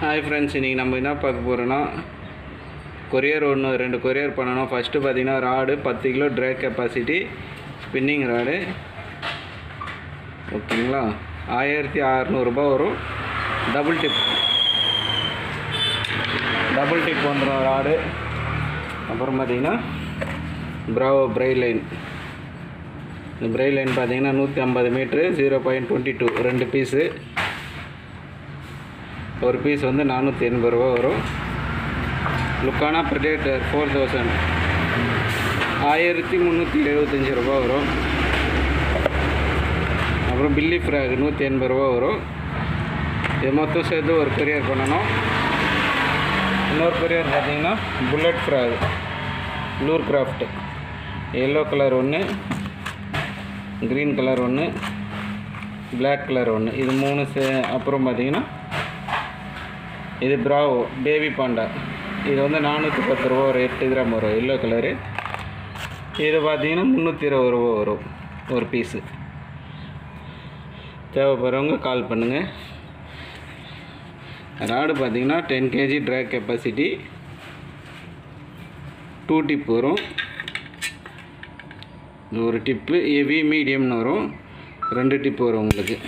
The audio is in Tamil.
ஹாய் ஃப்ரெண்ட்ஸ், இன்றைக்கி நம்ம என்ன பார்க்க போகிறோன்னா கொரியர் 2 கொரியர் பண்ணணும். ஃபஸ்ட்டு பார்த்தீங்கன்னா rod 10 kilo try capacity spinning rod, ஓகேங்களா. 1600 ரூபாய் வரும். டபுள் டிப் வந்துடும் ராடு. அப்புறம் பார்த்தீங்கன்னா ப்ராவோ பிரைட் லைன். இந்த பிரைட் லைன் பார்த்தீங்கன்னா 150 மீட்ரு 0.22 2 பீஸு. ஒரு பீஸ் வந்து 480 ரூபா வரும். லுக்கானா ப்ரெடேட்டர் 4000 1375 ரூபா வரும். அப்புறம் பில்லி ஃப்ராக் 180 ரூபா வரும். இது மொத்தம் சேர்த்து ஒரு கொரியர் பண்ணணும். இன்னொரு கொரியர் பார்த்தீங்கன்னா bullet frock bluer craft, yellow colour ஒன்று, க்ரீன் கலர் ஒன்று, பிளாக் கலர் ஒன்று, இது 3 அப்புறம் பார்த்தீங்கன்னா இது ப்ராவோ பேபி பாண்டா, இது வந்து 410 ரூபா ஒரு 8 கிராம் வரும், எல்லோ கலரு. இது பார்த்தீங்கன்னா 320 ரூபா வரும் ஒரு பீஸு. தேவைப்படுறவங்க கால் பண்ணுங்கள். ராடு பார்த்தீங்கன்னா 10 kg ட்ரை கெப்பாசிட்டி, 2 டிப் வரும். ஒரு டிப்பு ஹெவி மீடியம்னு வரும், 2 டிப்பு வரும் உங்களுக்கு.